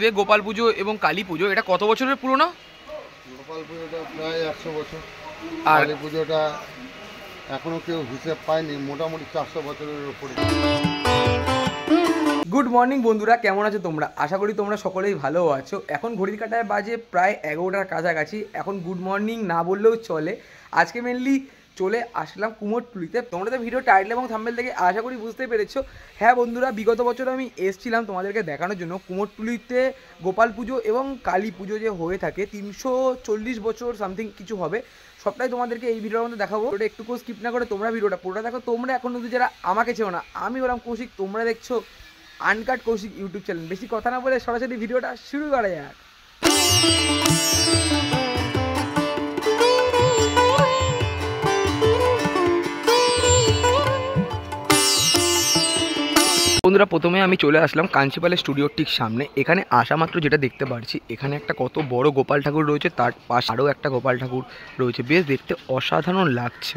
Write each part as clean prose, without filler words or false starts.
কুমোরটুলিতে গোপাল পুজো এবং কালী পুজো, এটা কত বছরের পুরনো? গোপাল পুজোটা প্রায় 100 বছর, আর কালী পুজোটা এখনো কেউ হিসেব পায়নি, মোটামুটি 400 বছরের উপরে। গুড মর্নিং বন্ধুরা, কেমন আছো তোমরা? আশা করি তোমরা সকলেই ভালো আছো। এখন ঘড়ির কাঁটায় বাজে প্রায় 11টার কাছাকাছি। এখন গুড মর্নিং না বললেও চলে। আজকে মেনলি চলে আসলাম কুমোরটুলিতে। তোমরা তো ভিডিও টাইটেল এবং থাম্বনেল থেকে আশা করি বুঝতে পেরেছো। হ্যাঁ বন্ধুরা, বিগত বছর আমি এসেছিলাম তোমাদেরকে দেখানোর জন্য কুমোরটুলিতে গোপাল পুজো এবং কালী পুজো যে হয়ে থাকে 340 বছর সামথিং কিছু হবে, সবটাই তোমাদেরকে এই ভিডিওর মধ্যে দেখাবো। ওটা একটু স্কিপ না করে তোমরা ভিডিওটা পুরোটা দেখো। তোমরা এখন যদি যারা আমাকে চেও না, আমি বললাম কৌশিক, তোমরা দেখছো আনকাট কৌশিক ইউটিউব চ্যানেল। বেশি কথা না বলে সরাসরি ভিডিওটা শুরু করা যাক। বন্ধুরা, প্রথমে আমি চলে আসলাম কাঞ্চিপালের স্টুডিওর ঠিক সামনে। এখানে আসা মাত্র যেটা দেখতে পাচ্ছি, এখানে একটা কত বড় গোপাল ঠাকুর রয়েছে, তার পাশে আরও একটা গোপাল ঠাকুর রয়েছে। বেশ দেখতে অসাধারণ লাগছে।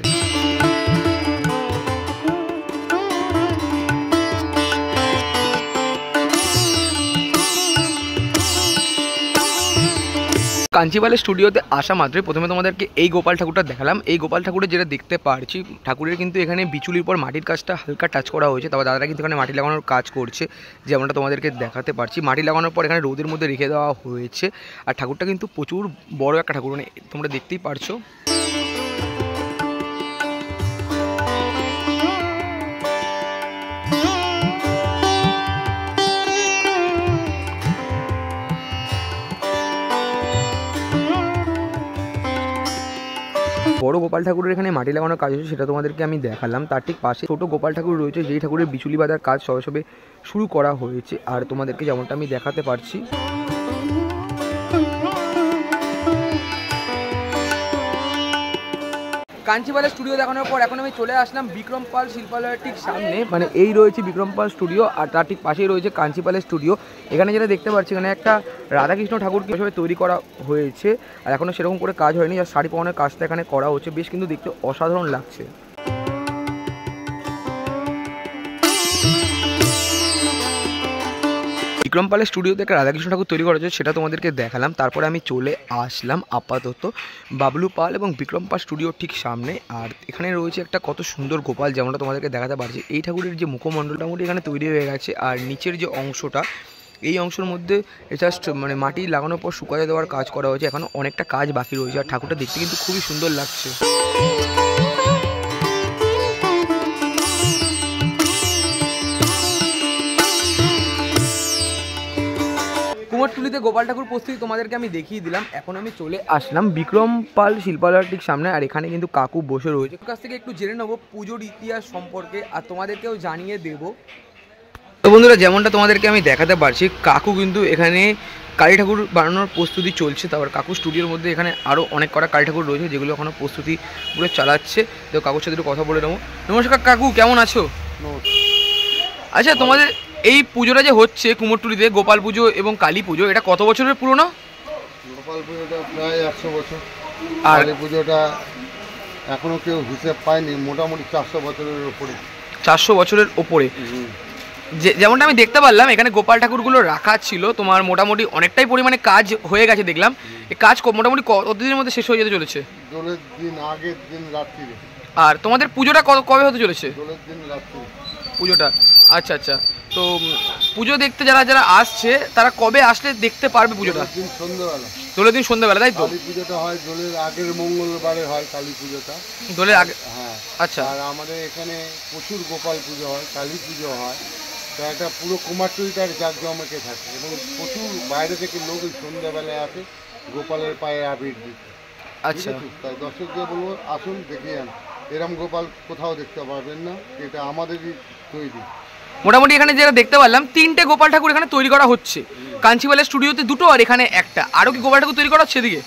কাঞ্চিপালের স্টুডিওতে আসা মাত্রই প্রথমে তোমাদেরকে এই গোপাল ঠাকুরটা দেখালাম। এই গোপাল ঠাকুরের যেটা দেখতে পারছি, ঠাকুরের কিন্তু এখানে বিচুলির পর মাটির কাজটা হালকা টাচ করা হয়েছে। তারপর দাদারা কিন্তু এখানে মাটি লাগানোর কাজ করছে, যেমনটা তোমাদেরকে দেখাতে পারছি। মাটি লাগানোর পর এখানে রোদের মধ্যে রেখে দেওয়া হয়েছে। আর ঠাকুরটা কিন্তু প্রচুর বড় একটা ঠাকুর, মানে তোমরা দেখতেই পারছো। বড় গোপাল ঠাকুরের এখানে মাটি লাগানোর কাজ হচ্ছে, সেটা তোমাদেরকে আমি দেখালাম। তার ঠিক পাশে ছোট গোপাল ঠাকুর রয়েছে, যেই ঠাকুরের বিচুলি বাঁধার কাজ সবে সবে শুরু করা হয়েছে। আর তোমাদেরকে যেমনটা আমি দেখাতে পারছি, কাঞ্চিপালের স্টুডিও দেখানোর পর এখন আমি চলে আসলাম বিক্রম পাল শিল্পালয়ের ঠিক সামনে। মানে এই রয়েছে বিক্রম পাল স্টুডিও, আর তার ঠিক পাশেই রয়েছে কাঞ্চিপালের স্টুডিও। এখানে যেটা দেখতে পাচ্ছি, এখানে একটা রাধাকৃষ্ণ ঠাকুরকে হিসেবে তৈরি করা হয়েছে, আর এখনও সেরকম করে কাজ হয়নি। আর শাড়ি পরানোর কাজটা এখানে করা হচ্ছে, বেশ কিন্তু দেখতে অসাধারণ লাগছে। বিক্রম পালের স্টুডিওতে একটা রাধাকৃষ্ণ ঠাকুর তৈরি করা হচ্ছে, সেটা তোমাদেরকে দেখালাম। তারপরে আমি চলে আসলাম আপাতত বাবলু পাল এবং বিক্রম পাল স্টুডিওর ঠিক সামনে। আর এখানে রয়েছে একটা কত সুন্দর গোপাল, যেমনটা তোমাদেরকে দেখাতে পারছি। এই ঠাকুরের যে মুখমণ্ডলটা মোটামুটি এখানে তৈরি হয়ে গেছে, আর নিচের যে অংশটা, এই অংশের মধ্যে জাস্ট মানে মাটি লাগানোর পর শুকাতে দেওয়ার কাজ করা হয়েছে। এখনও অনেকটা কাজ বাকি রয়েছে, আর ঠাকুরটা দেখতে কিন্তু খুবই সুন্দর লাগছে। কুমোরটুলিতে গোপাল ঠাকুর প্রস্তুতি তোমাদেরকে আমি দেখিয়ে দিলাম। এখন আমি চলে আসলাম বিক্রম পাল শিল্পালয়ের ঠিক সামনে, আর এখানে কিন্তু কাকু বসে রয়েছে। কাছ থেকে একটু জেনে নেবো পুজোর ইতিহাস সম্পর্কে, আর তোমাদেরকেও জানিয়ে দেবো। তো বন্ধুরা, যেমনটা তোমাদেরকে আমি দেখাতে পারছি, কাকু কিন্তু এখানে কালী ঠাকুর বানানোর প্রস্তুতি চলছে। তারপর কাকু স্টুডিওর মধ্যে এখানে আরও অনেক কটা কালী ঠাকুর রয়েছে, যেগুলো এখনও প্রস্তুতি পুরো চালাচ্ছে। তো কাকুর সাথে একটু কথা বলে নেবো। নমস্কার কাকু, কেমন আছো? আচ্ছা, তোমাদের এই পুজোটা যে হচ্ছে কুমোরটুলিতে গোপাল পুজো এবং কালী পুজো, এটা কত বছরের পুরনো? গোপাল পুজোটা প্রায় 100 বছর, আর কালী পুজোটা এখনো কেউ হিসেব পায়নি, মোটামুটি 400 বছরের উপরে। 400 বছরের ওপরে। যেমনটা আমি দেখতে পারলাম, এখানে গোপাল ঠাকুরগুলো রাখা ছিল তোমার, মোটামুটি অনেকটাই পরিমাণে কাজ হয়ে গেছে দেখলাম। এই কাজ মোটামুটি কতদিনের মধ্যে শেষ হয়ে যেতে চলেছে? দোলের দিন আগের দিন রাত্রিরে। আর তোমাদের পুজোটা কবে হতে চলেছে? দোলের দিন রাত্রি পুজোটা। আচ্ছা আচ্ছা, তো পুজো দেখতে যারা যারা আসছে, তারা কবে আসলে দেখতে পারবে পুজোটা? সন্ধ্যাবেলা। দোলের দিন সন্ধ্যাবেলা, তাই তো? কালী পুজোটা হয় দোলের আগের মঙ্গলবারে হয় কালী পুজোটা। দোলের আগে? হ্যাঁ। আচ্ছা। আর আমাদের এখানে প্রচুর গোপাল পুজো হয়, কালী পুজো হয়। তো একটা পুরো কুমারটুলিটার জাঁকজমকে থাকে, এবং প্রচুর বাইরে থেকে লোক ওই সন্ধ্যাবেলায় আসে গোপালের পায়ে আবির দিতে। আচ্ছা, তাই দর্শকদের বলবো, আসুন দেখে যান। এরম গোপাল কোথাও দেখতে পারবেন না, এটা আমাদেরই তৈরি। মোটামুটি এখানে যেটা দেখতে পারলাম, 3টে গোপাল ঠাকুর এখানে তৈরি করা হচ্ছে। কাঞ্চিপালের স্টুডিওতে 2টো, আর এখানে একটা। আরও কি গোপাল ঠাকুর তৈরি করা হচ্ছে এদিকে?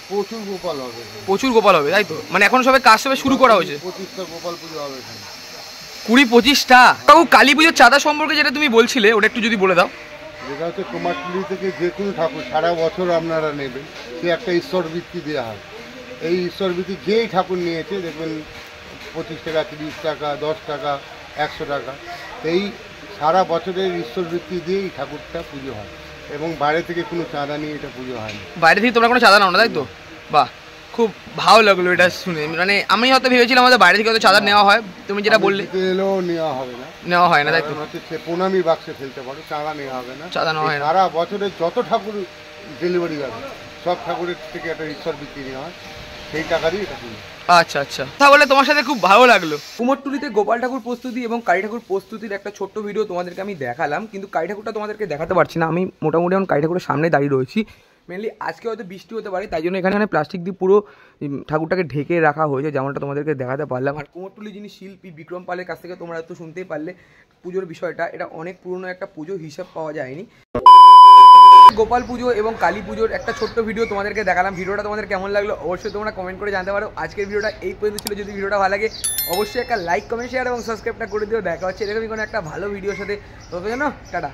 প্রচুর গোপাল হবে। প্রচুর গোপাল হবে, তাই তো? মানে এখন সবে কাজ সবে শুরু করা হয়েছে। 25টা গোপাল পুজো হবে এখানে। 20-25টা। কাকু, কালী পুজোর চাঁদা সম্পর্কে যেটা তুমি বলছিলে, ওটা একটু যদি বলে দাও। যেটা হচ্ছে কুমারটুলি থেকে যে কোনো ঠাকুর সারা বছর আপনারা নেবেন, সে একটা ঈশ্বর বৃত্তি দেওয়া হয়। এই ঈশ্বর বৃত্তি যেই ঠাকুর নিয়েছে দেখবেন 25 টাকা, 30 টাকা, 10 টাকা, 100 টাকা। এই সারা বছরের ঈশ্বর বৃত্তি দিয়ে এই ঠাকুরটা পুজো হয়। এবং বাইরে থেকে কোনো চাঁদা নিয়ে এটা পুজো হয় না। বাইরে থেকে তোমরা কোনো চাঁদা নাও না, তাই তো? বাহ, খুব ভালো লাগলো এটা শুনে। মানে আমি হয়তো ভেবেছিলাম আমাদের বাইরে থেকে হয়তো চাঁদা নেওয়া হয়, তুমি যেটা বললে এলেও নেওয়া হবে না, নেওয়া হয় না, তাই তো? হচ্ছে প্রণামী বাক্সে ফেলতে পারো, চাঁদা নেওয়া হবে না। চাঁদা নেওয়া হয় না। সারা বছরে যত ঠাকুর ডেলিভারি হবে সব ঠাকুরের থেকে একটা ঈশ্বর বৃত্তি নেওয়া হয়, সেই টাকারই এটা পুজো। আচ্ছা আচ্ছা, তাহলে তোমার সাথে খুব ভালো লাগলো। কুমোরটুলিতে গোপাল ঠাকুর প্রস্তুতি এবং কালী ঠাকুর প্রস্তুতির একটা ছোট্ট ভিডিও তোমাদেরকে আমি দেখালাম, কিন্তু কালী ঠাকুরটা তোমাদেরকে দেখাতে পারছি না। আমি মোটামুটি এখন কালী ঠাকুরের সামনে দাঁড়িয়ে রয়েছি। মেনলি আজকে হয়তো বৃষ্টি হতে পারে, তাই জন্য এখানে প্লাস্টিক দিয়ে পুরো ঠাকুরটাকে ঢেকে রাখা হয়েছে, যেমনটা তোমাদেরকে দেখাতে পারলাম। আর কুমোরটুলি যিনি শিল্পী বিক্রম পালের কাছ থেকে তোমরা তো শুনতেই পারলে পুজোর বিষয়টা, এটা অনেক পুরনো একটা পুজো, হিসাব পাওয়া যায়নি। গোপাল পুজো এবং কালী পুজোর একটা ছোট্ট ভিডিও তোমাদেরকে দেখালাম। ভিডিওটা তোমাদের কেমন লাগলো অবশ্যই তোমরা কমেন্ট করে জানতে পারো। আজকের ভিডিওটা এই পর্যন্ত ছিল। যদি ভিডিওটা ভালো লাগে অবশ্যই একটা লাইক, কমেন্ট, শেয়ার এবং সাবস্ক্রাইবটা করে দিও। দেখা হচ্ছে এরকমই কোনো একটা ভালো ভিডিওর সাথে। তবে জানো, টাটা।